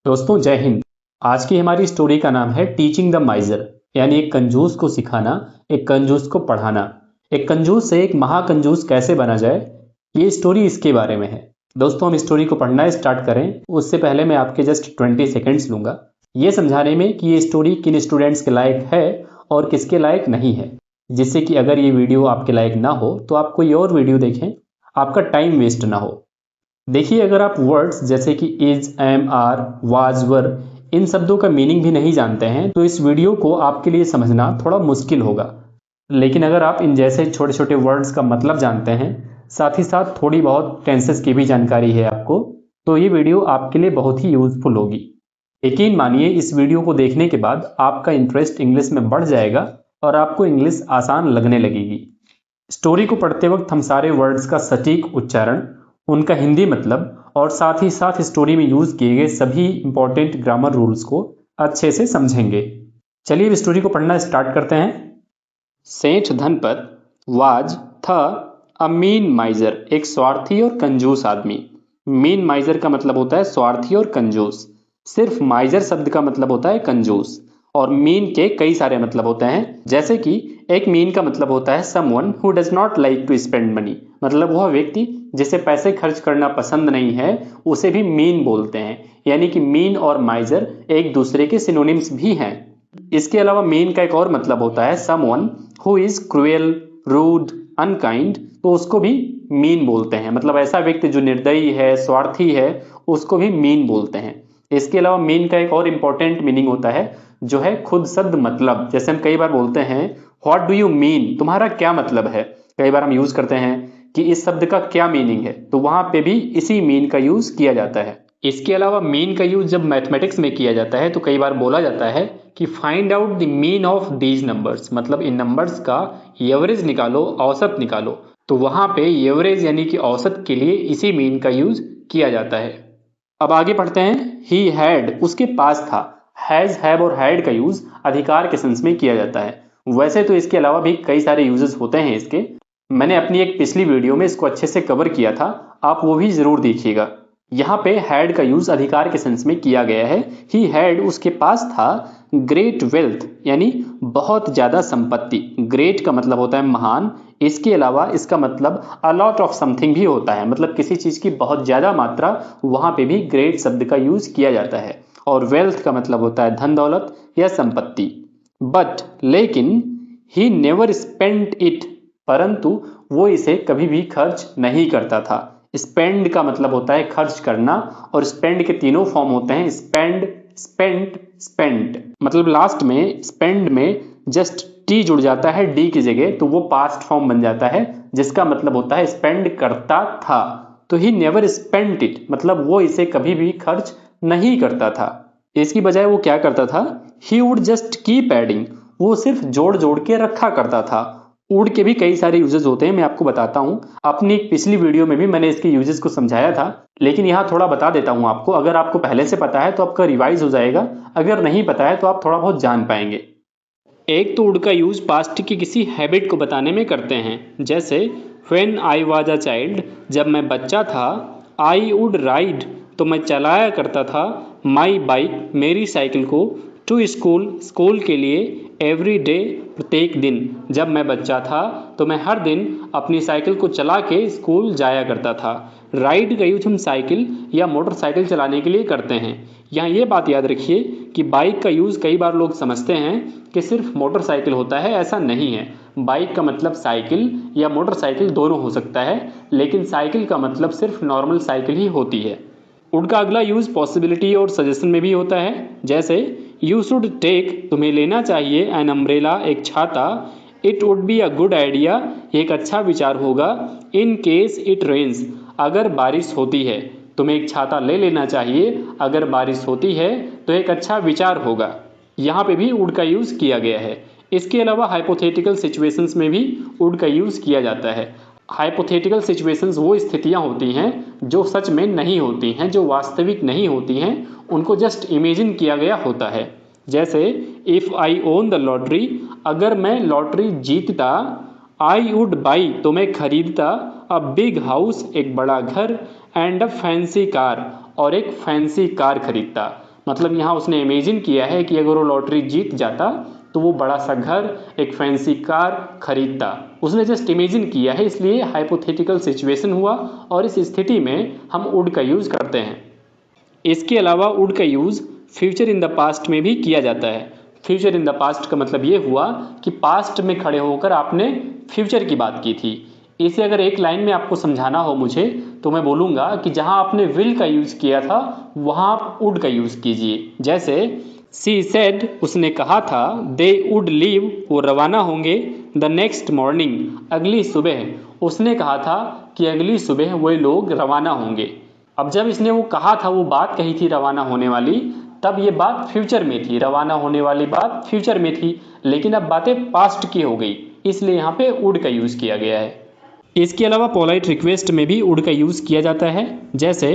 दोस्तों जय हिंद। आज की हमारी स्टोरी का नाम है टीचिंग द माइजर, यानी एक कंजूस को सिखाना, एक कंजूस को पढ़ाना। एक कंजूस से एक महाकंजूस कैसे बना जाए, ये स्टोरी इसके बारे में है। दोस्तों हम स्टोरी को पढ़ना स्टार्ट करें उससे पहले मैं आपके जस्ट 20 सेकेंड्स लूंगा ये समझाने में कि ये स्टोरी किन स्टूडेंट्स के लायक है और किसके लायक नहीं है, जिससे कि अगर ये वीडियो आपके लायक ना हो तो आप कोई और वीडियो देखें, आपका टाइम वेस्ट ना हो। देखिए, अगर आप वर्ड्स जैसे कि इज, एम, आर, वाज, वर इन शब्दों का मीनिंग भी नहीं जानते हैं तो इस वीडियो को आपके लिए समझना थोड़ा मुश्किल होगा। लेकिन अगर आप इन जैसे छोटे छोटे वर्ड्स का मतलब जानते हैं, साथ ही साथ थोड़ी बहुत टेंसेस की भी जानकारी है आपको, तो ये वीडियो आपके लिए बहुत ही यूजफुल होगी। यकीन मानिए, इस वीडियो को देखने के बाद आपका इंटरेस्ट इंग्लिश में बढ़ जाएगा और आपको इंग्लिश आसान लगने लगेगी। स्टोरी को पढ़ते वक्त हम सारे वर्ड्स का सटीक उच्चारण, उनका हिंदी मतलब और साथ ही साथ स्टोरी में यूज किए गए सभी इंपॉर्टेंट ग्रामर रूल्स को अच्छे से समझेंगे। चलिए अब स्टोरी को पढ़ना स्टार्ट करते हैं। सेठ धनपत वाज था अ मीन माइजर, एक स्वार्थी और कंजूस आदमी। मीन माइजर का मतलब होता है स्वार्थी और कंजूस। सिर्फ माइजर शब्द का मतलब होता है कंजूस, और मीन के कई सारे मतलब होते हैं। जैसे कि एक मीन का मतलब होता है someone who does not like to spend money, मतलब वह व्यक्ति जिसे पैसे खर्च करना पसंद नहीं है उसे भी मीन बोलते हैं। यानी कि मीन और माइजर एक दूसरे के सिनोनिम्स भी हैं। इसके अलावा मीन का एक और मतलब होता है someone who is cruel, rude, unkind, तो उसको भी मीन बोलते हैं। मतलब ऐसा व्यक्ति जो निर्दयी है, स्वार्थी है, उसको भी मीन बोलते हैं। इसके अलावा मीन का एक और इंपॉर्टेंट मीनिंग होता है जो है खुद सद मतलब। जैसे हम कई बार बोलते हैं व्हाट डू यू मीन, तुम्हारा क्या मतलब है। कई बार हम यूज करते हैं कि इस शब्द का क्या मीनिंग है, तो वहां पे भी इसी मीन का यूज किया जाता है। इसके अलावा मीन का यूज जब मैथमेटिक्स में किया जाता है तो कई बार बोला जाता है कि find out the mean of these numbers, मतलब इन नंबर्स का एवरेज निकालो, औसत निकालो। तो वहां पे एवरेज यानी कि औसत के लिए इसी मीन का यूज किया जाता है। अब आगे पढ़ते हैं। ही हैड, उसके पास था। हैज, हैव और हैड का यूज अधिकार के सेंस में किया जाता है। वैसे तो इसके अलावा भी कई सारे यूजेस होते हैं इसके। मैंने अपनी एक पिछली वीडियो में इसको अच्छे से कवर किया था, आप वो भी जरूर देखिएगा। यहाँ पे हैड का यूज अधिकार के सेंस में किया गया है। ही हैड, उसके पास था, ग्रेट वेल्थ यानी बहुत ज्यादा संपत्ति। ग्रेट का मतलब होता है महान। इसके अलावा इसका मतलब अलॉट ऑफ समथिंग भी होता है, मतलब किसी चीज की बहुत ज्यादा मात्रा, वहां पे भी ग्रेट शब्द का यूज किया जाता है। और वेल्थ का मतलब होता है धन दौलत या संपत्ति। बट, लेकिन, ही नेवर स्पेंट इट, परंतु वो इसे कभी भी खर्च नहीं करता था। स्पेंड का मतलब होता है खर्च करना, और स्पेंड के तीनों फॉर्म होते हैं स्पेंड, स्पेंट, स्पेंट। मतलब लास्ट में स्पेंड में जस्ट टी जुड़ जाता है डी की जगह, तो वो पास्ट फॉर्म बन जाता है जिसका मतलब होता है स्पेंड करता था। तो ही नेवर स्पेंट इट, मतलब वो इसे कभी भी खर्च नहीं करता था। इसकी बजाय वो क्या करता था, he would just keep adding, वो सिर्फ जोड़ जोड़ के रखा करता था। वुड के भी कई सारे यूजेस होते हैं, मैं आपको बताता हूं। अपनी एक पिछली वीडियो में भी मैंने इसके यूजेस को समझाया था, लेकिन यहाँ थोड़ा बता देता हूं आपको। अगर आपको पहले से पता है तो आपका रिवाइज हो जाएगा, अगर नहीं पता है तो आप थोड़ा बहुत जान पाएंगे। एक तो वुड का यूज पास्ट की किसी हैबिट को बताने में करते हैं। जैसे when I was a child, जब मैं बच्चा था। आई वुड राइड, तो मैं चलाया करता था। माई बाइक, मेरी साइकिल को। टू स्कूल, स्कूल के लिए। एवरी डे, प्रत्येक दिन। जब मैं बच्चा था तो मैं हर दिन अपनी साइकिल को चला के स्कूल जाया करता था। राइड का यूज हम साइकिल या मोटरसाइकिल चलाने के लिए करते हैं। यहाँ ये बात याद रखिए कि बाइक का यूज़ कई बार लोग समझते हैं कि सिर्फ मोटरसाइकिल होता है, ऐसा नहीं है। बाइक का मतलब साइकिल या मोटरसाइकिल दोनों हो सकता है, लेकिन साइकिल का मतलब सिर्फ नॉर्मल साइकिल ही होती है। उनका अगला यूज़ पॉसिबिलिटी और सजेशन में भी होता है। जैसे यू शुड टेक, तुम्हें लेना चाहिए, एन अम्ब्रेला, एक छाता। It would be a good idea, एक अच्छा विचार होगा। इन केस इट रेन्स, अगर बारिश होती है, तुम्हें एक छाता ले लेना चाहिए, अगर बारिश होती है तो एक अच्छा विचार होगा। यहाँ पे भी वुड का यूज़ किया गया है। इसके अलावा हाइपोथेटिकल सिचुएशंस में भी वुड का यूज़ किया जाता है। हाइपोथेटिकल सिचुएशंस वो स्थितियाँ होती हैं जो सच में नहीं होती हैं, जो वास्तविक नहीं होती हैं, उनको जस्ट इमेजिन किया गया होता है। जैसे if I own the lottery, अगर मैं लॉटरी जीतता। आई वुड बाई, तो मैं खरीदता। अ बिग हाउस, एक बड़ा घर। एंड अ फैंसी कार, और एक फैंसी कार खरीदता। मतलब यहाँ उसने इमेजिन किया है कि अगर वो लॉटरी जीत जाता तो वो बड़ा सा घर, एक फैंसी कार खरीदता। उसने जस्ट इमेजिन किया है, इसलिए हाइपोथेटिकल सिचुएशन हुआ और इस स्थिति में हम वुड का यूज़ करते हैं। इसके अलावा वुड का use future in the past में भी किया जाता है। फ्यूचर इन द पास्ट का मतलब ये हुआ कि पास्ट में खड़े होकर आपने फ्यूचर की बात की थी। इसे अगर एक लाइन में आपको समझाना हो मुझे, तो मैं बोलूँगा कि जहाँ आपने विल का यूज़ किया था वहाँ आप वुड का यूज़ कीजिए। जैसे सी सेड, उसने कहा था, दे वुड लीव, वो रवाना होंगे, द नेक्स्ट मॉर्निंग, अगली सुबह, उसने कहा था कि अगली सुबह वे लोग रवाना होंगे। अब जब इसने वो कहा था, वो बात कही थी रवाना होने वाली, तब ये बात फ्यूचर में थी, रवाना होने वाली बात फ्यूचर में थी, लेकिन अब बातें पास्ट की हो गई, इसलिए यहाँ पे वुड का यूज़ किया गया है। इसके अलावा पोलाइट रिक्वेस्ट में भी वुड का यूज़ किया जाता है। जैसे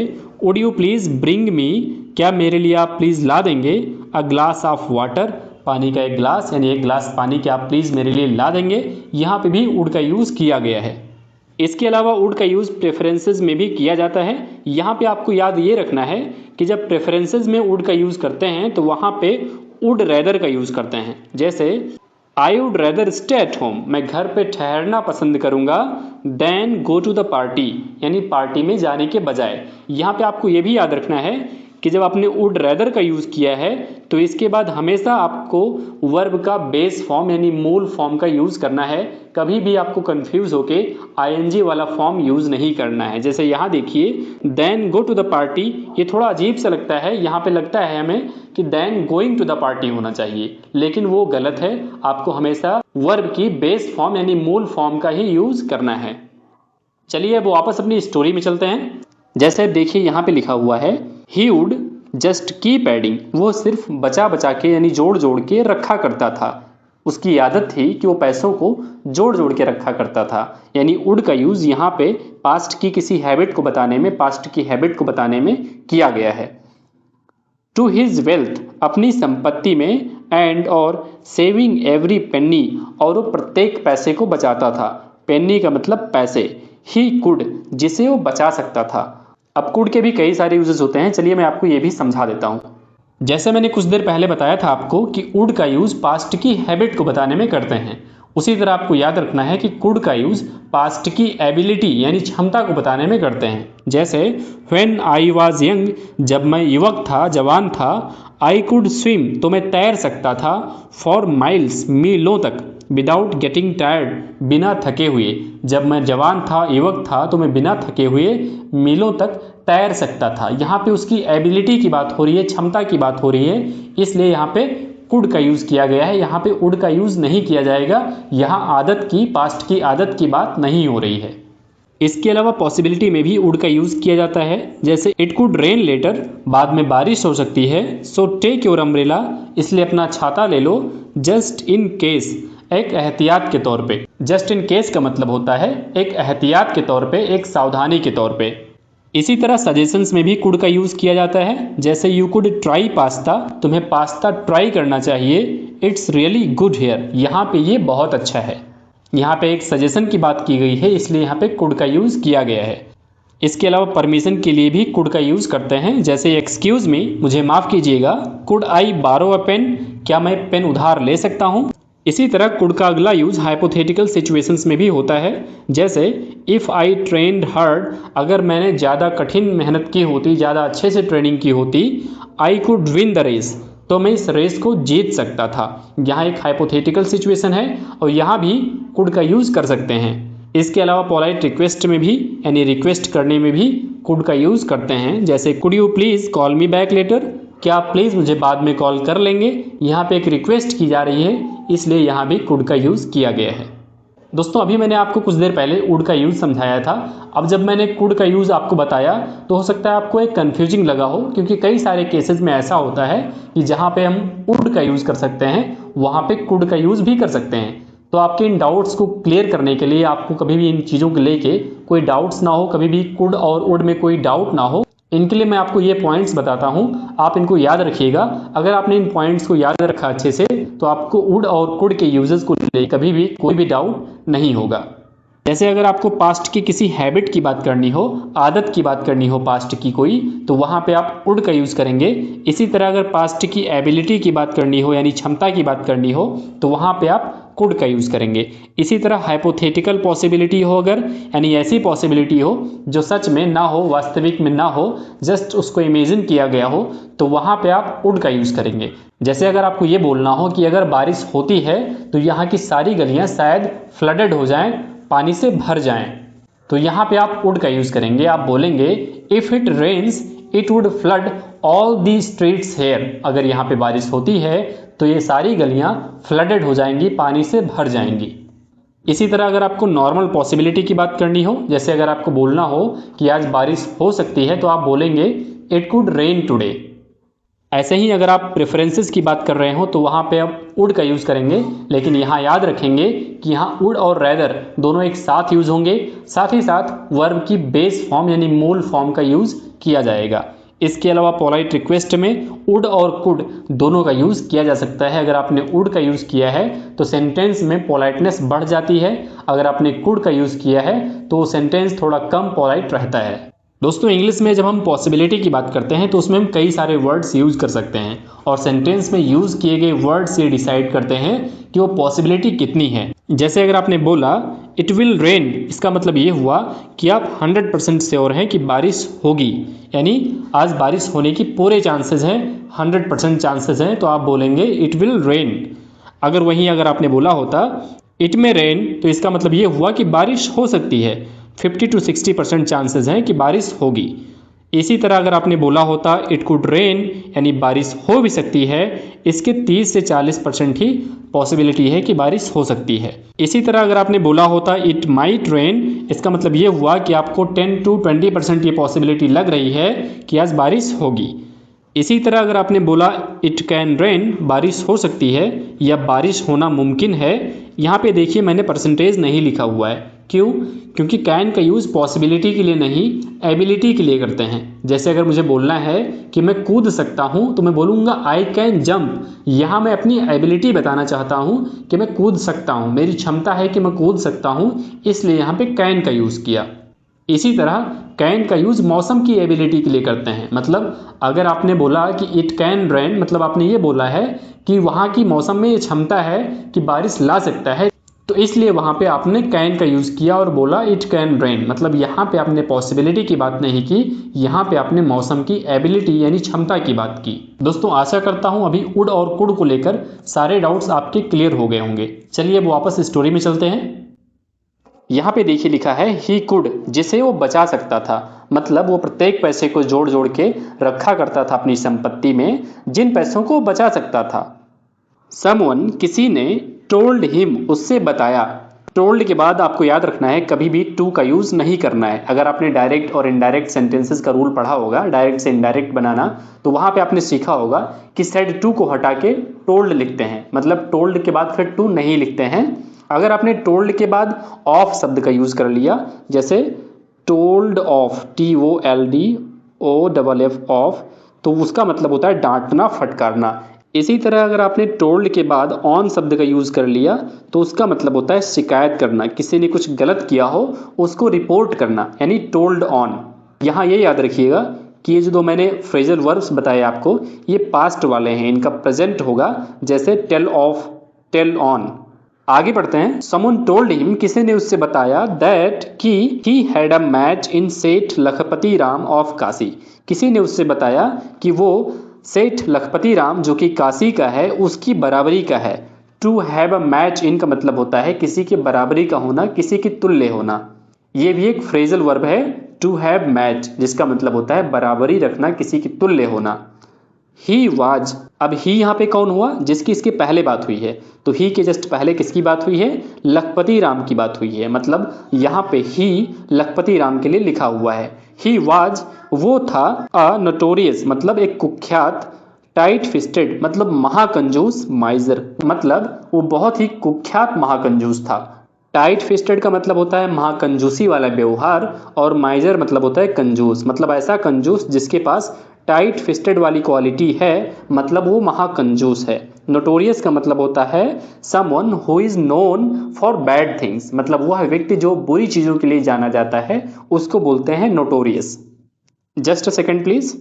would you please bring me, क्या मेरे लिए आप प्लीज़ ला देंगे, अ ग्लास ऑफ वाटर, पानी का एक ग्लास, यानी एक ग्लास पानी क्या आप प्लीज़ मेरे लिए ला देंगे। यहाँ पे भी वुड का यूज़ किया गया है। इसके अलावा वुड का यूज़ प्रेफरेंसेस में भी किया जाता है। यहाँ पे आपको याद ये रखना है कि जब प्रेफरेंसेस में वुड का यूज़ करते हैं तो वहाँ पे वुड रैदर का यूज़ करते हैं। जैसे I would rather stay at home, मैं घर पे ठहरना पसंद करूँगा, then go to the party, यानी पार्टी में जाने के बजाय। यहाँ पे आपको ये भी याद रखना है कि जब आपने वुड रैदर का यूज़ किया है तो इसके बाद हमेशा आपको वर्ब का बेस फॉर्म यानी मूल फॉर्म का यूज़ करना है। कभी भी आपको कंफ्यूज होके आईएनजी वाला फॉर्म यूज़ नहीं करना है। जैसे यहाँ देखिए, then go to the party, ये थोड़ा अजीब सा लगता है। यहाँ पे लगता है हमें कि then going to the party होना चाहिए, लेकिन वो गलत है। आपको हमेशा वर्ब की बेस फॉर्म यानी मूल फॉर्म का ही यूज़ करना है। चलिए अब वापस अपनी स्टोरी में चलते हैं। जैसे अब देखिए यहाँ पे लिखा हुआ है, he would just keep adding, वो सिर्फ बचा बचा के यानी जोड़ जोड़ के रखा करता था। उसकी आदत थी कि वो पैसों को जोड़ जोड़ के रखा करता था। यानी वुड का यूज़ यहाँ पे पास्ट की किसी हैबिट को बताने में, पास्ट की हैबिट को बताने में किया गया है। टू हिज वेल्थ, अपनी संपत्ति में, एंड और सेविंग एवरी पेन्नी, और वो प्रत्येक पैसे को बचाता था। पेन्नी का मतलब पैसे। ही कुड, जिसे वो बचा सकता था। अब कुड के भी कई सारे यूजेस होते हैं, चलिए मैं आपको ये भी समझा देता हूँ। जैसे मैंने कुछ देर पहले बताया था आपको कि वुड का यूज़ पास्ट की हैबिट को बताने में करते हैं, उसी तरह आपको याद रखना है कि कुड का यूज़ पास्ट की एबिलिटी यानी क्षमता को बताने में करते हैं। जैसे व्हेन आई वॉज यंग, जब मैं युवक था, जवान था, आई कुड स्विम, तो मैं तैर सकता था, फॉर माइल्स, मीलों तक, विदाउट गेटिंग टायर्ड, बिना थके हुए। जब मैं जवान था, युवक था, तो मैं बिना थके हुए मीलों तक तैर सकता था। यहाँ पे उसकी एबिलिटी की बात हो रही है, क्षमता की बात हो रही है, इसलिए यहाँ पे कुड का यूज़ किया गया है। यहाँ पे वुड का यूज़ नहीं किया जाएगा। यहाँ आदत की, पास्ट की आदत की बात नहीं हो रही है। इसके अलावा पॉसिबिलिटी में भी वुड का यूज़ किया जाता है। जैसे इट कुड रेन लेटर, बाद में बारिश हो सकती है, सो टेक योर अम्ब्रेला, इसलिए अपना छाता ले लो, जस्ट इन केस, एक एहतियात के तौर पे। जस्ट इन केस का मतलब होता है एक एहतियात के तौर पे, एक सावधानी के तौर पे। इसी तरह सजेशंस में भी कुड का यूज़ किया जाता है। जैसे यू कुड ट्राई पास्ता, तुम्हें पास्ता ट्राई करना चाहिए, इट्स रियली गुड हियर, यहाँ पे ये बहुत अच्छा है। यहाँ पे एक सजेशन की बात की गई है, इसलिए यहाँ पे कुड का यूज़ किया गया है। इसके अलावा परमिशन के लिए भी कुड का यूज़ करते हैं। जैसे एक्सक्यूज़ मी, मुझे माफ़ कीजिएगा, कुड आई बारो अ पेन, क्या मैं पेन उधार ले सकता हूँ। इसी तरह कुड का अगला यूज़ हाइपोथेटिकल सिचुएशंस में भी होता है। जैसे इफ़ आई ट्रेंड हार्ड, अगर मैंने ज़्यादा कठिन मेहनत की होती, ज़्यादा अच्छे से ट्रेनिंग की होती, I could win the race, तो मैं इस रेस को जीत सकता था। यहाँ एक हाइपोथेटिकल सिचुएशन है और यहाँ भी कुड का यूज़ कर सकते हैं। इसके अलावा पोलाइट रिक्वेस्ट में भी, यानी रिक्वेस्ट करने में भी कुड का यूज़ करते हैं। जैसे could you please call me back later, क्या आप प्लीज़ मुझे बाद में कॉल कर लेंगे। यहाँ पे एक रिक्वेस्ट की जा रही है, इसलिए यहाँ भी कुड का यूज़ किया गया है। दोस्तों अभी मैंने आपको कुछ देर पहले वुड का यूज़ समझाया था। अब जब मैंने कुड का यूज़ आपको बताया तो हो सकता है आपको एक कन्फ्यूजिंग लगा हो, क्योंकि कई सारे केसेस में ऐसा होता है कि जहाँ पे हम वुड का यूज़ कर सकते हैं वहाँ पे कुड का यूज़ भी कर सकते हैं। तो आपके इन डाउट्स को क्लियर करने के लिए, आपको कभी भी इन चीज़ों को लेके कोई डाउट्स ना हो, कभी भी कुड और वुड में कोई डाउट ना हो, इनके लिए मैं आपको ये पॉइंट्स बताता हूँ, आप इनको याद रखिएगा। अगर आपने इन पॉइंट्स को याद रखा अच्छे से तो आपको वुड और कुड के यूजेस को लेकर कभी भी कोई भी डाउट नहीं होगा। जैसे अगर आपको पास्ट की किसी हैबिट की बात करनी हो, आदत की बात करनी हो पास्ट की कोई, तो वहाँ पे आप वुड का यूज़ करेंगे। इसी तरह अगर पास्ट की एबिलिटी की बात करनी हो यानी क्षमता की बात करनी हो, तो वहाँ पे आप कुड का यूज़ करेंगे। इसी तरह हाइपोथेटिकल पॉसिबिलिटी हो अगर, यानी ऐसी पॉसिबिलिटी हो जो सच में ना हो, वास्तविक में ना हो, जस्ट उसको इमेजिन किया गया हो, तो वहाँ पे आप वुड का यूज़ करेंगे। जैसे अगर आपको ये बोलना हो कि अगर बारिश होती है तो यहाँ की सारी गलियाँ शायद फ्लडेड हो जाएं, पानी से भर जाएं, तो यहाँ पे आप वुड का यूज़ करेंगे। आप बोलेंगे if it rains it would flood all the streets here. अगर यहाँ पे बारिश होती है तो ये सारी गलियाँ फ्लडेड हो जाएंगी, पानी से भर जाएंगी। इसी तरह अगर आपको नॉर्मल पॉसिबिलिटी की बात करनी हो, जैसे अगर आपको बोलना हो कि आज बारिश हो सकती है, तो आप बोलेंगे इट कुड रेन टुडे। ऐसे ही अगर आप प्रेफरेंसेस की बात कर रहे हो तो वहाँ पे आप वुड का यूज़ करेंगे, लेकिन यहाँ याद रखेंगे कि यहाँ वुड और रेदर दोनों एक साथ यूज़ होंगे। साथ ही साथ वर्ब की बेस फॉर्म यानी मूल फॉर्म का यूज़ किया जाएगा। इसके अलावा पोलाइट रिक्वेस्ट में वुड और कुड दोनों का यूज़ किया जा सकता है। अगर आपने वुड का यूज़ किया है तो सेंटेंस में पोलाइटनेस बढ़ जाती है, अगर आपने कुड का यूज़ किया है तो सेंटेंस थोड़ा कम पोलाइट रहता है। दोस्तों, इंग्लिश में जब हम पॉसिबिलिटी की बात करते हैं तो उसमें हम कई सारे वर्ड्स यूज़ कर सकते हैं और सेंटेंस में यूज़ किए गए वर्ड्स ये डिसाइड करते हैं कि वो पॉसिबिलिटी कितनी है। जैसे अगर आपने बोला इट विल रेन, इसका मतलब ये हुआ कि आप 100% श्योर हैं कि बारिश होगी, यानी आज बारिश होने की पूरे चांसेस हैं, 100% चांसेस हैं, तो आप बोलेंगे इट विल रेन। अगर आपने बोला होता इट में रेन, तो इसका मतलब ये हुआ कि बारिश हो सकती है, 50 to 60% चांसेस हैं कि बारिश होगी। इसी तरह अगर आपने बोला होता इट कुड रेन, यानी बारिश हो भी सकती है, इसके 30 से 40% ही पॉसिबिलिटी है कि बारिश हो सकती है। इसी तरह अगर आपने बोला होता इट माइट रेन, इसका मतलब ये हुआ कि आपको 10 to 20% ये पॉसिबिलिटी लग रही है कि आज बारिश होगी। इसी तरह अगर आपने बोला इट कैन रेन, बारिश हो सकती है या बारिश होना मुमकिन है, यहाँ पे देखिए मैंने परसेंटेज नहीं लिखा हुआ है। क्यों? क्योंकि कैन का यूज़ पॉसिबिलिटी के लिए नहीं, एबिलिटी के लिए करते हैं। जैसे अगर मुझे बोलना है कि मैं कूद सकता हूँ तो मैं बोलूँगा आई कैन जंप। यहाँ मैं अपनी एबिलिटी बताना चाहता हूँ कि मैं कूद सकता हूँ, मेरी क्षमता है कि मैं कूद सकता हूँ, इसलिए यहाँ पे कैन का यूज़ किया। इसी तरह कैन का यूज़ मौसम की एबिलिटी के लिए करते हैं। मतलब अगर आपने बोला कि इट कैन रेन, मतलब आपने ये बोला है कि वहाँ की मौसम में ये क्षमता है कि बारिश ला सकता है, तो इसलिए वहाँ पे आपने कैन का यूज़ किया और बोला इट कैन रेन। मतलब यहाँ पे आपने पॉसिबिलिटी की बात नहीं की, यहाँ पे आपने मौसम की एबिलिटी यानी क्षमता की बात की। दोस्तों, आशा करता हूँ अभी वुड और कुड को लेकर सारे डाउट्स आपके क्लियर हो गए होंगे। चलिए अब वापस स्टोरी में चलते हैं। यहाँ पे देखिए लिखा है ही कुड, जिसे वो बचा सकता था। मतलब वो प्रत्येक पैसे को जोड़ जोड़ के रखा करता था अपनी संपत्ति में, जिन पैसों को बचा सकता था। समवन, किसी ने, टोल्ड हिम, उससे बताया। टोल्ड के बाद आपको याद रखना है कभी भी टू का यूज़ नहीं करना है। अगर आपने डायरेक्ट और इनडायरेक्ट सेंटेंसेस का रूल पढ़ा होगा, डायरेक्ट से इनडायरेक्ट बनाना, तो वहाँ पे आपने सीखा होगा कि सेड टू को हटा के टोल्ड लिखते हैं। मतलब टोल्ड के बाद फिर टू नहीं लिखते हैं। अगर आपने टोल्ड के बाद ऑफ शब्द का यूज़ कर लिया, जैसे टोल्ड ऑफ, TOLDOFF ऑफ, तो उसका मतलब होता है डांटना, फटकारना। इसी तरह अगर आपने टोल्ड के बाद ऑन शब्द का यूज़ कर लिया तो उसका मतलब होता है शिकायत करना, किसी ने कुछ गलत किया हो उसको रिपोर्ट करना, यानी टोल्ड ऑन। यहाँ ये याद रखिएगा कि ये जो दो मैंने फ्रेजल वर्ब्स बताए आपको, ये पास्ट वाले हैं, इनका प्रेजेंट होगा, जैसे टेल ऑफ, टेल ऑन। आगे बढ़ते हैं। समवन टोल्ड हिम, किसी ने उससे बताया, दैट कि ही हैड अ मैच इन सेठ लखपति राम ऑफ काशी। किसी ने उससे बताया कि वो सेठ लखपति राम जो कि काशी का है उसकी बराबरी का है। To have a match in का मतलब होता है किसी के बराबरी का होना, किसी के तुल्य होना। ये भी एक फ्रेजल वर्ब है, टू हैव मैच, जिसका मतलब होता है बराबरी रखना, किसी के तुल्य होना। ही वाज, अब ही यहाँ पे कौन हुआ? जिसकी इसके पहले बात हुई है। तो ही के जस्ट पहले किसकी बात हुई है? लखपति राम की बात हुई है। मतलब यहाँ पे ही लखपति राम के लिए लिखा हुआ है। ही वाज, वो था, अ नोटोरियस, मतलब एक कुख्यात, टाइट फिस्टेड, मतलब महाकंजूस, माइजर, मतलब वो बहुत ही कुख्यात महाकंजूस था। टाइट फिस्टेड का मतलब होता है महाकंजूसी वाला व्यवहार, और माइजर मतलब होता है कंजूस, मतलब ऐसा कंजूस जिसके पास टाइट फिस्टेड वाली क्वालिटी है, मतलब वो महाकंजूस है। नोटोरियस का मतलब होता है someone who is known for bad things, मतलब वह व्यक्ति जो बुरी चीजों के लिए जाना जाता है उसको बोलते हैं notorious. Just a second please.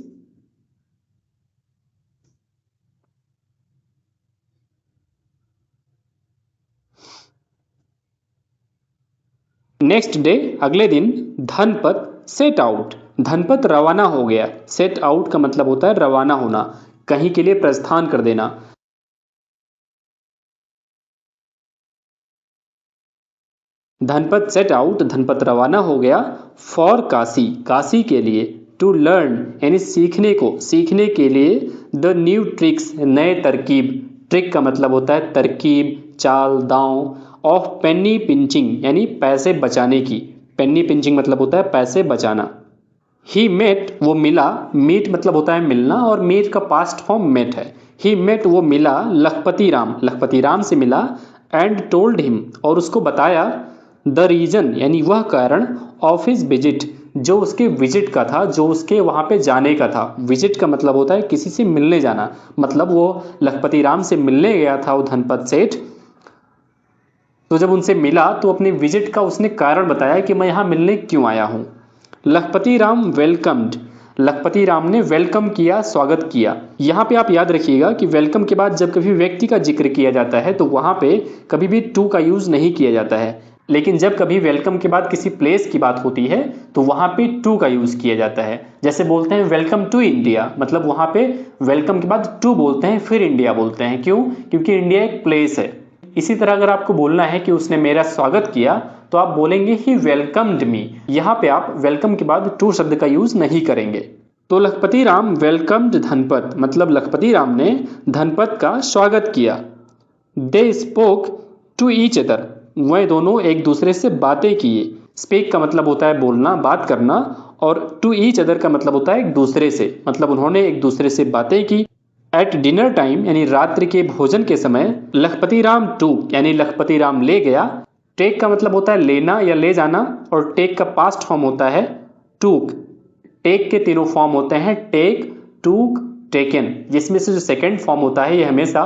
Next day, अगले दिन, धनपत सेट आउट, धनपत रवाना हो गया। सेट आउट का मतलब होता है रवाना होना, कहीं के लिए प्रस्थान कर देना। धनपत सेट आउट, धनपत रवाना हो गया। फॉर काशी, काशी के लिए। टू लर्न यानी सीखने को, सीखने के लिए। द न्यू ट्रिक्स, नए तरकीब। ट्रिक का मतलब होता है तरकीब, चाल, दांव। ऑफ पेनी पिंचिंग यानी पैसे बचाने की। पेनी पिंचिंग मतलब होता है पैसे बचाना। ही मेट, वो मिला। मीट मतलब होता है मिलना, और मीट का पास्ट फॉर्म मेट है। ही मेट, वो मिला लखपति राम, लखपति राम से मिला। एंड टोल्ड हिम, और उसको बताया। द रीजन यानी वह कारण। ऑफ हिज विजिट, जो उसके विजिट का था, जो उसके वहां पे जाने का था। विजिट का मतलब होता है किसी से मिलने जाना, मतलब वो लखपति राम से मिलने गया था वो धनपत सेठ। तो जब उनसे मिला तो अपने विजिट का उसने कारण बताया कि मैं यहाँ मिलने क्यों आया हूँ। लखपति राम वेलकम्ड, लखपति राम ने वेलकम किया, स्वागत किया। यहाँ पे आप याद रखिएगा कि वेलकम के बाद जब कभी व्यक्ति का जिक्र किया जाता है तो वहाँ पे कभी भी टू का यूज नहीं किया जाता है, लेकिन जब कभी वेलकम के बाद किसी प्लेस की बात होती है तो वहाँ पे टू का यूज किया जाता है। जैसे बोलते हैं वेलकम टू इंडिया, मतलब वहाँ पे वेलकम के बाद टू बोलते हैं फिर इंडिया बोलते हैं। क्यों? क्योंकि इंडिया एक प्लेस है। इसी तरह अगर आपको बोलना है कि उसने मेरा स्वागत किया तो आप बोलेंगे ही वेलकम्ड मी। यहाँ पे आप वेलकम के बाद टू शब्द का यूज नहीं करेंगे। तो लखपति राम वेलकम्ड धनपत, मतलब लखपति राम ने धनपत का स्वागत किया। They spoke to each other, वह दोनों एक दूसरे से बातें किए। स्पीक का मतलब होता है बोलना, बात करना, और टू ईच अदर का मतलब होता है एक दूसरे से, मतलब उन्होंने एक दूसरे से बातें की। एट डिनर टाइम यानी रात्रि के भोजन के समय, लखपति राम टूक यानी लखपति राम ले गया। टेक का मतलब होता है लेना या ले जाना, और टेक का पास्ट फॉर्म होता है टूक। टेक के तीनों फॉर्म होते हैं टेक, टूक, टेकन, जिसमें से जो सेकंड फॉर्म होता है ये हमेशा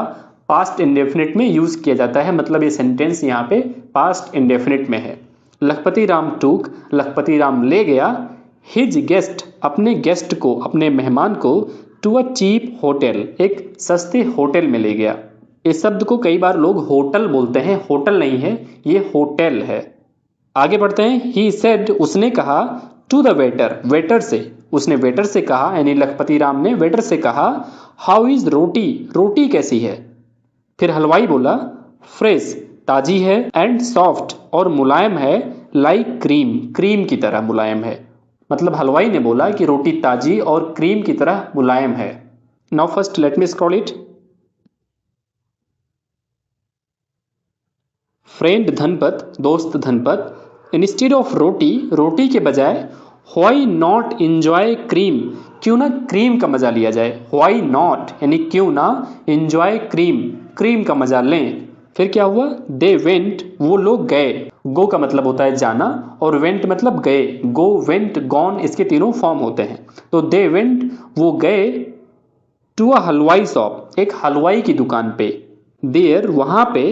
पास्ट इंडेफिनिट में यूज किया जाता है, मतलब ये सेंटेंस यहाँ पे पास्ट इंडेफिनिट में है। लखपति राम टूक, लखपति राम ले गया। हिज गेस्ट, अपने गेस्ट को, अपने मेहमान को। टू अ चीप होटल, एक सस्ते होटल में ले गया। इस शब्द को कई बार लोग होटल बोलते हैं, होटल नहीं है, ये होटल है। आगे बढ़ते हैं। ही सेड, उसने कहा। टू द वेटर, वेटर से, उसने वेटर से कहा, यानी लखपति राम ने वेटर से कहा। हाउ इज रोटी, रोटी कैसी है। फिर हलवाई बोला। फ्रेश, ताजी है। एंड सॉफ्ट, और मुलायम है। लाइक क्रीम, क्रीम की तरह मुलायम है। मतलब हलवाई ने बोला कि रोटी ताजी और क्रीम की तरह मुलायम है। Now first let me scroll it. Friend Dhanpat, दोस्त धनपत। इंस्टेड ऑफ रोटी, रोटी के बजाय। व्हाई नॉट इंजॉय क्रीम, क्यों ना क्रीम का मजा लिया जाए। व्हाई नॉट यानी क्यों ना, इंजॉय क्रीम, क्रीम का मजा लें। फिर क्या हुआ। दे वेंट, वो लोग गए। गो का मतलब होता है जाना, और वेंट मतलब गए। गो, वेंट, गॉन, इसके तीनों फॉर्म होते हैं। तो दे वेंट, वो गए। टू अ हलवाई शॉप, एक हलवाई की दुकान पे। देयर, वहां पे।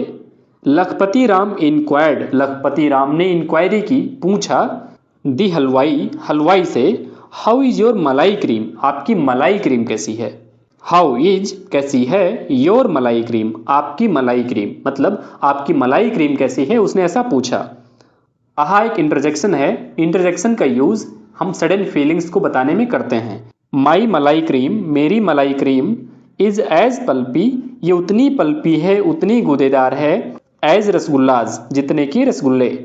लखपति राम इंक्वायर्ड, लखपति राम ने इंक्वायरी की, पूछा। दी हलवाई, हलवाई से। हाउ इज योर मलाई क्रीम, आपकी मलाई क्रीम कैसी है। हाउ इज, कैसी है। योर मलाई क्रीम, आपकी मलाई क्रीम, मतलब आपकी मलाई क्रीम कैसी है, उसने ऐसा पूछा। आहा एक इंटरजेक्शन है। इंटरजेक्शन का यूज हम सडन फीलिंग्स को बताने में करते हैं। माई मलाई क्रीम, मेरी मलाई क्रीम। इज एज पल्पी, ये उतनी पल्पी है, उतनी गूदेदार है। एज रसगुल्लाज, जितने की रसगुल्ले।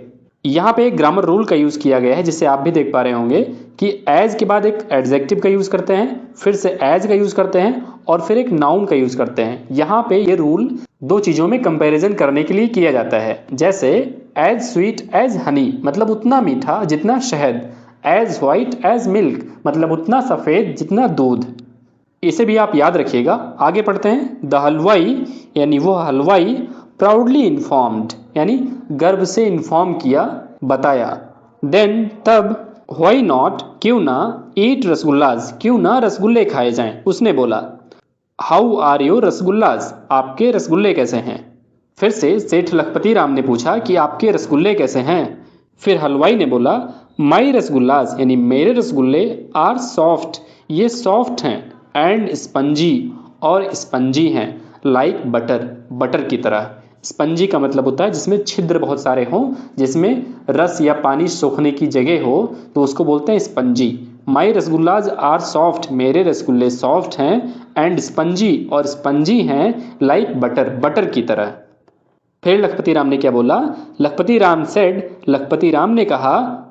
यहाँ पे एक ग्रामर रूल का यूज किया गया है जिसे आप भी देख पा रहे होंगे कि एज के बाद एक एडजेक्टिव का यूज करते हैं, फिर से एज का यूज करते हैं, और फिर एक नाउन का यूज करते हैं। यहाँ पे ये रूल दो चीजों में कंपैरिजन करने के लिए किया जाता है। जैसे एज स्वीट एज हनी, मतलब उतना मीठा जितना शहद। एज व्हाइट एज मिल्क, मतलब उतना सफेद जितना दूध। इसे भी आप याद रखिएगा। आगे पढ़ते हैं। द हलवाई यानी वो हलवाई। प्राउडली इन्फॉर्म्ड यानी गर्व से इन्फॉर्म किया, बताया। देन, तब। व्हाई नॉट, क्यों ना। ईट रसगुल्लाज, क्यों ना रसगुल्ले खाए जाएं, उसने बोला। हाउ आर योर रसगुल्लाज, आपके रसगुल्ले कैसे हैं। फिर से सेठ लखपति राम ने पूछा कि आपके रसगुल्ले कैसे हैं। फिर हलवाई ने बोला माई रसगुल्लाज यानी मेरे रसगुल्ले आर सॉफ्ट, ये सॉफ्ट हैं, एंड स्पंजी और स्पंजी हैं, लाइक बटर, बटर की तरह। स्पंजी का मतलब होता है जिसमें छिद्र बहुत सारे हों, जिसमें रस या पानी सोखने की जगह हो, तो उसको बोलते हैं स्पंजी। माई रसगुल्लाज आर सॉफ्ट, मेरे रसगुल्ले सॉफ्ट हैं, एंड स्पंजी और स्पंजी हैं, लाइक बटर, बटर की तरह। फिर लखपति राम ने क्या बोला, लखपति राम सेड, लखपति राम ने कहा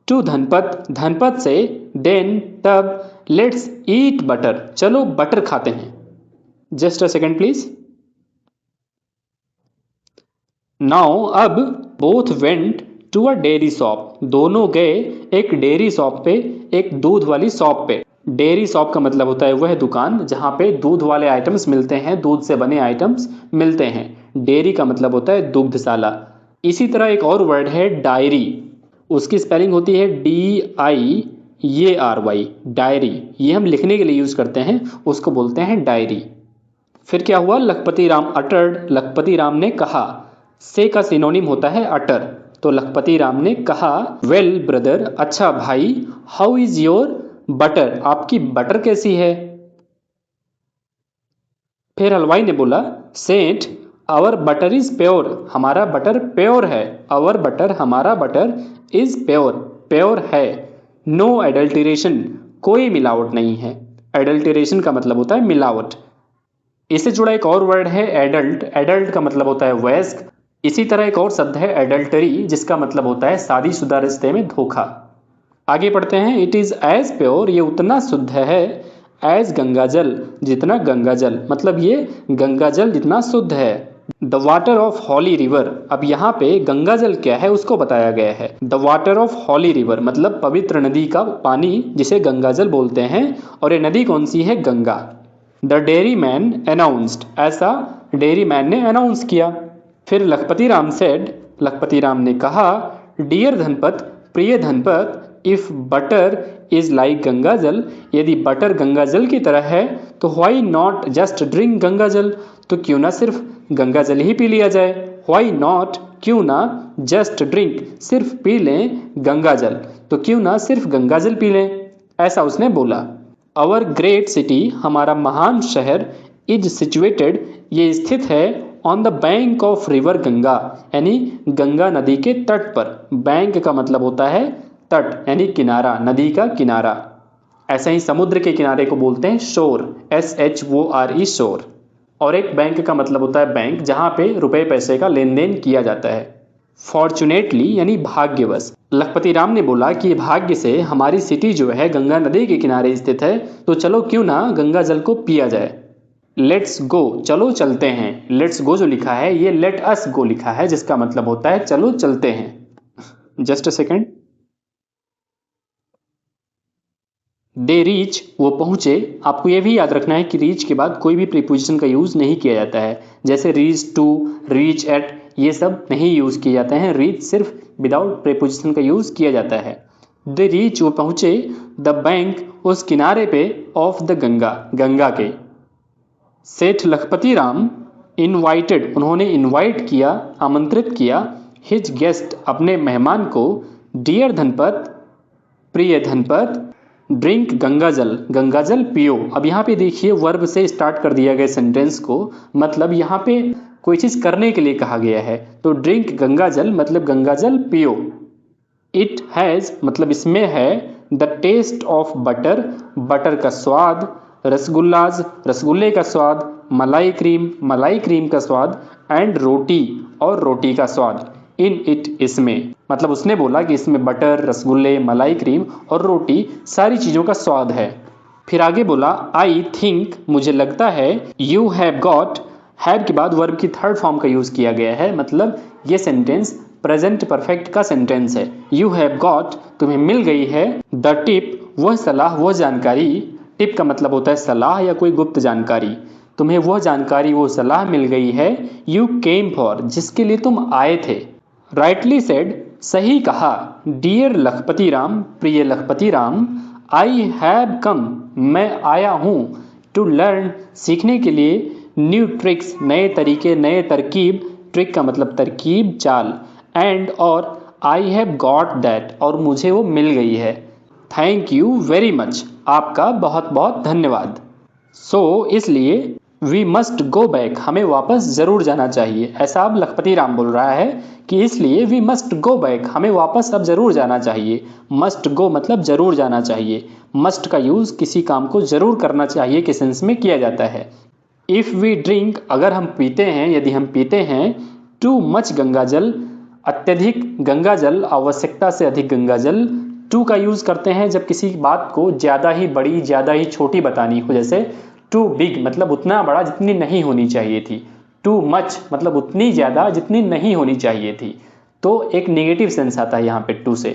टू धनपत, धनपत से देन तब लेट्स ईट बटर, चलो बटर खाते हैं। Just a second please. Now अब both went to a dairy shop, दोनों गए एक डेयरी शॉप पे, एक दूध वाली शॉप पे। डेयरी शॉप का मतलब होता है वह दुकान जहां पे दूध वाले आइटम्स मिलते हैं, दूध से बने आइटम्स मिलते हैं। डेयरी का मतलब होता है दुग्धशाला। इसी तरह एक और वर्ड है डायरी, उसकी स्पेलिंग होती है DIARY, डायरी। ये हम लिखने के लिए यूज करते हैं, उसको बोलते हैं डायरी। फिर क्या हुआ, लखपति राम अटर्ड, लखपति राम ने कहा। से का सिनोनिम होता है अटर, तो लखपति राम ने कहा वेल ब्रदर, अच्छा भाई, हाउ इज योर बटर, आपकी बटर कैसी है। फिर हलवाई ने बोला सेठ आवर बटर इज प्योर, हमारा बटर प्योर है। आवर बटर, हमारा बटर, इज प्योर, प्योर है। नो एडल्टरेशन, कोई मिलावट नहीं है। एडल्टरेशन का मतलब होता है मिलावट। इससे जुड़ा एक और वर्ड है एडल्ट, एडल्ट का मतलब होता है वयस्क। इसी तरह एक और शब्द है एडल्टरी, जिसका मतलब होता है शादीशुदा रिश्ते में धोखा। आगे पढ़ते हैं। इट इज एज प्योर, ये उतना शुद्ध है, एज गंगा जल, जितना गंगा जल, मतलब ये गंगा जल जितना शुद्ध है। The water of holy river, अब यहाँ पे गंगा जल क्या है उसको बताया गया है। The water of holy river मतलब पवित्र नदी का पानी, जिसे गंगा जल बोलते हैं, और ये नदी कौन सी है, Ganga. The dairy man announced, ऐसा डेयरी मैन ने अनाउंस किया। फिर लखपति राम सेड, लखपति राम ने कहा डियर धनपत, प्रिय Dhanpat, if butter is like Ganga jal, यदि बटर गंगा जल की तरह है, तो why not just drink Ganga जल, तो क्यों ना सिर्फ गंगा जल ही पी लिया जाए। व्हाई नॉट, क्यों ना, जस्ट ड्रिंक, सिर्फ पी लें गंगा जल, तो क्यों ना सिर्फ गंगा जल पी लें, ऐसा उसने बोला। अवर ग्रेट सिटी, हमारा महान शहर, इज सिचुएटेड, ये स्थित है, on the bank of river Ganga, यानी गंगा नदी के तट पर। बैंक का मतलब होता है तट, यानी किनारा, नदी का किनारा। ऐसे ही समुद्र के किनारे को बोलते हैं शोर, SHORE, शोर। और एक बैंक का मतलब होता है बैंक, जहां पे रुपए पैसे का लेन देन किया जाता है। फॉर्चुनेटली यानी भाग्यवश। लखपति राम ने बोला कि भाग्य से हमारी सिटी जो है गंगा नदी के किनारे स्थित है, तो चलो क्यों ना गंगा जल को पिया जाए। लेट्स गो, चलो चलते हैं। लेट्स गो जो लिखा है ये लेट अस गो लिखा है, जिसका मतलब होता है चलो चलते हैं। Just a second. They reach, वो पहुंचे। आपको यह भी याद रखना है कि रीच के बाद कोई भी प्रीपोजिशन का यूज नहीं किया जाता है, जैसे रीच टू, रीच एट, ये सब नहीं यूज किए जाते हैं। रीच सिर्फ विदाउट प्रीपोजिशन का यूज किया जाता है। द रीच, वो पहुंचे, द बैंक, उस किनारे पे, ऑफ द गंगा, गंगा के। सेठ लखपति राम इनवाइटेड, उन्होंने इनवाइट किया, आमंत्रित किया, हिज गेस्ट, अपने मेहमान को, डियर धनपत, प्रिय धनपत, ड्रिंक गंगा जल, गंगा जल पियो। अब यहाँ पे देखिए वर्ब से स्टार्ट कर दिया गया सेंटेंस को, मतलब यहाँ पे कोई चीज करने के लिए कहा गया है, तो ड्रिंक गंगा जल मतलब गंगा जल पियो। इट हैज मतलब इसमें है, the taste of butter, butter का स्वाद, रसगुल्लाज, रसगुल्ले का स्वाद, मलाई क्रीम, मलाई क्रीम का स्वाद, एंड रोटी, और रोटी का स्वाद। इन इट, इसमें, मतलब उसने बोला कि इसमें बटर, रसगुल्ले, मलाई क्रीम और रोटी, सारी चीज़ों का स्वाद है। फिर आगे बोला आई थिंक, मुझे लगता है, यू हैव गॉट, हैव के बाद वर्ब की थर्ड फॉर्म का यूज़ किया गया है, मतलब ये सेंटेंस प्रेजेंट परफेक्ट का सेंटेंस है। यू हैव गॉट, तुम्हें मिल गई है, द टिप, वह सलाह, वह जानकारी। टिप का मतलब होता है सलाह या कोई गुप्त जानकारी। तुम्हें वह जानकारी, वो सलाह मिल गई है, यू केम फॉर, जिसके लिए तुम आए थे। राइटली सेड, सही कहा, डियर लखपति राम, प्रिय लखपति राम, आई हैव कम, मैं आया हूँ, टू लर्न सीखने के लिए, न्यू ट्रिक्स नए तरीके नए तरकीब, ट्रिक का मतलब तरकीब चाल, एंड और आई हैव गॉट दैट और मुझे वो मिल गई है। थैंक यू वेरी मच आपका बहुत बहुत धन्यवाद। सो इसलिए वी मस्ट गो बैक हमें वापस ज़रूर जाना चाहिए। ऐसा अब लखपति राम बोल रहा है कि इसलिए वी मस्ट गो बैक हमें वापस अब ज़रूर जाना चाहिए। मस्ट गो मतलब ज़रूर जाना चाहिए। मस्ट का यूज़ किसी काम को ज़रूर करना चाहिए के सेंस में किया जाता है। इफ़ वी ड्रिंक अगर हम पीते हैं, यदि हम पीते हैं, टू मच गंगा जल अत्यधिक गंगा जल, आवश्यकता से अधिक गंगा जल। टू का यूज़ करते हैं जब किसी बात को ज़्यादा ही बड़ी ज़्यादा ही छोटी बतानी हो, जैसे टू बिग मतलब उतना बड़ा जितनी नहीं होनी चाहिए थी, टू मच मतलब उतनी ज़्यादा जितनी नहीं होनी चाहिए थी। तो एक नेगेटिव सेंस आता है यहाँ पे टू से।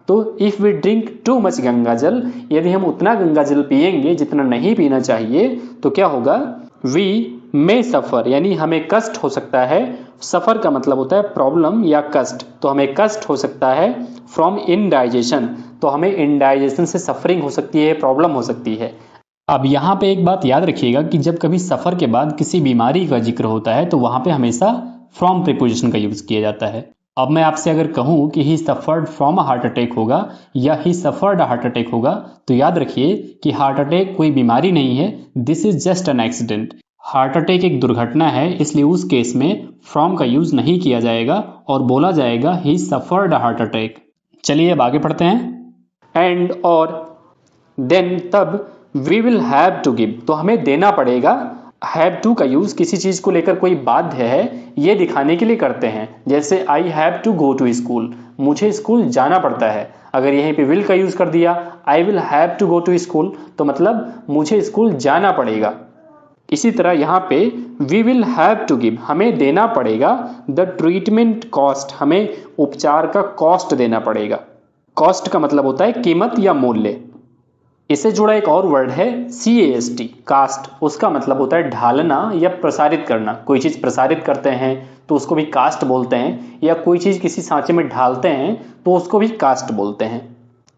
तो if we drink too much Ganga jal, यदि हम उतना गंगा जल पिएंगे जितना नहीं पीना चाहिए तो क्या होगा, वी मे सफ़र यानी हमें कष्ट हो सकता है। सफ़र का मतलब होता है प्रॉब्लम या कष्ट, तो हमें कष्ट हो सकता है। फ्रॉम इनडाइजेशन तो हमें इनडाइजेशन से सफरिंग हो सकती है, प्रॉब्लम हो सकती है। अब यहाँ पे एक बात याद रखिएगा कि जब कभी सफ़र के बाद किसी बीमारी का जिक्र होता है तो वहाँ पे हमेशा फ्रॉम प्रीपोजिशन का यूज़ किया जाता है। अब मैं आपसे अगर कहूँ कि he suffered from a heart attack होगा या he suffered a heart attack होगा, तो याद रखिए कि हार्ट अटैक कोई बीमारी नहीं है, this is just an accident. Heart attack एक दुर्घटना है, इसलिए उस केस में फ्रॉम का यूज़ नहीं किया जाएगा और बोला जाएगा he suffered a heart attack. चलिए अब आगे पढ़ते हैं। एंड और देन तब we will have to give तो हमें देना पड़ेगा। हैव टू का यूज़ किसी चीज़ को लेकर कोई बाध्य है ये दिखाने के लिए करते हैं, जैसे I have to go to school, मुझे स्कूल जाना पड़ता है। अगर यहीं पे विल का यूज़ कर दिया, I will have to go to school, तो मतलब मुझे स्कूल जाना पड़ेगा। इसी तरह यहाँ पे we will have to give हमें देना पड़ेगा। द ट्रीटमेंट कॉस्ट हमें उपचार का कॉस्ट देना पड़ेगा। कॉस्ट का मतलब होता है कीमत या मूल्य। इससे जुड़ा एक और वर्ड है CAST कास्ट, उसका मतलब होता है ढालना या प्रसारित करना। कोई चीज़ प्रसारित करते हैं तो उसको भी कास्ट बोलते हैं, या कोई चीज़ किसी सांचे में ढालते हैं तो उसको भी कास्ट बोलते हैं।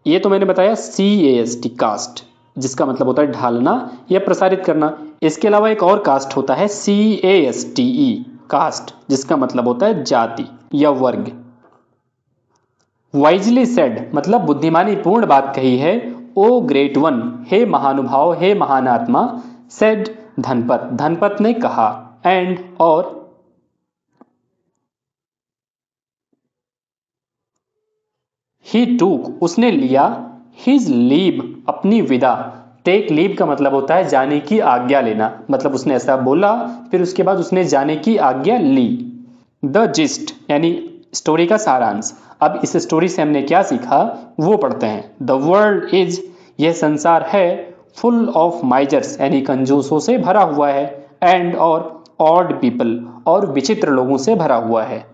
ये तो मैंने बताया CAST कास्ट, जिसका मतलब होता है ढालना या प्रसारित करना। इसके अलावा एक और कास्ट होता है CASTE कास्ट, जिसका मतलब होता है जाति या वर्ग। वाइजली सेड मतलब बुद्धिमानी पूर्ण बात कही है। ओ ग्रेट वन हे महानुभाव हे महान आत्मा, सेड धनपत धनपत ने कहा। एंड और ही टूक उसने लिया, हिज लीव अपनी विदा। टेक लीव का मतलब होता है जाने की आज्ञा लेना, मतलब उसने ऐसा बोला फिर उसके बाद उसने जाने की आज्ञा ली। द जिस्ट यानी स्टोरी का सारांश। अब इस स्टोरी से हमने क्या सीखा वो पढ़ते हैं। द वर्ल्ड इज यह संसार है, फुल ऑफ माइजर्स यानी कंजूसों से भरा हुआ है, एंड और ऑड पीपल और विचित्र लोगों से भरा हुआ है।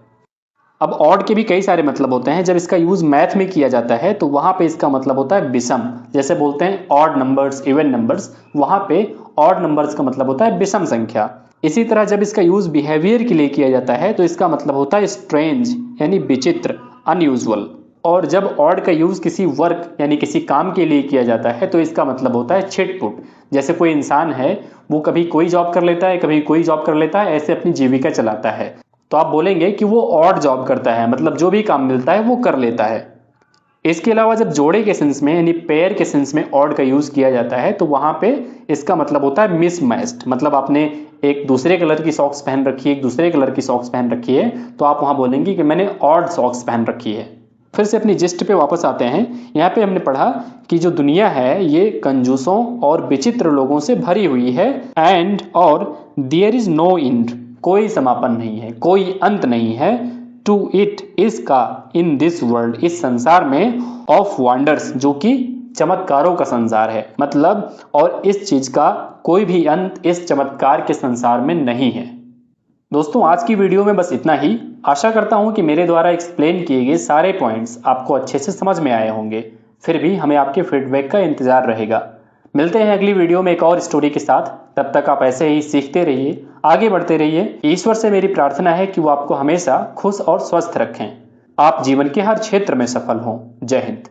अब ऑड के भी कई सारे मतलब होते हैं। जब इसका यूज मैथ में किया जाता है तो वहां पे इसका मतलब होता है विषम, जैसे बोलते हैं ऑड नंबर्स इवन नंबर्स, वहां पे ऑड नंबर्स का मतलब होता है विषम संख्या। इसी तरह जब इसका यूज बिहेवियर के लिए किया जाता है तो इसका मतलब होता है स्ट्रेंज यानी विचित्र, अनयूजुअल। और जब ऑड का यूज किसी वर्क यानी किसी काम के लिए किया जाता है तो इसका मतलब होता है छिटपुट। जैसे कोई इंसान है वो कभी कोई जॉब कर लेता है कभी कोई जॉब कर लेता है, ऐसे अपनी जीविका चलाता है, तो आप बोलेंगे कि वो ऑड जॉब करता है, मतलब जो भी काम मिलता है वो कर लेता है। इसके अलावा जब जोड़े के सेंस में यानी पेयर के सेंस में ऑड का यूज किया जाता है तो वहां पे इसका मतलब होता है मिसमैच्ड, मतलब आपने एक दूसरे कलर की सॉक्स पहन रखी है एक दूसरे कलर की सॉक्स पहन रखी है तो आप वहां बोलेंगे कि मैंने ऑड सॉक्स पहन रखी है। फिर से अपनी जिस्ट पे वापस आते हैं। यहाँ पे हमने पढ़ा कि जो दुनिया है ये कंजूसों और विचित्र लोगों से भरी हुई है। एंड और देयर इज नो एंड कोई समापन नहीं है, कोई अंत नहीं है। टू इट इसका, इन दिस वर्ल्ड इस संसार में, ऑफ वंडर्स जो कि चमत्कारों का संसार है, मतलब और इस चीज का कोई भी अंत इस चमत्कार के संसार में नहीं है। दोस्तों आज की वीडियो में बस इतना ही। आशा करता हूं कि मेरे द्वारा एक्सप्लेन किए गए सारे पॉइंट्स आपको अच्छे से समझ में आए होंगे। फिर भी हमें आपके फीडबैक का इंतजार रहेगा। मिलते हैं अगली वीडियो में एक और स्टोरी के साथ। तब तक आप ऐसे ही सीखते रहिए, आगे बढ़ते रहिए। ईश्वर से मेरी प्रार्थना है कि वो आपको हमेशा खुश और स्वस्थ रखें, आप जीवन के हर क्षेत्र में सफल हों। जय हिंद।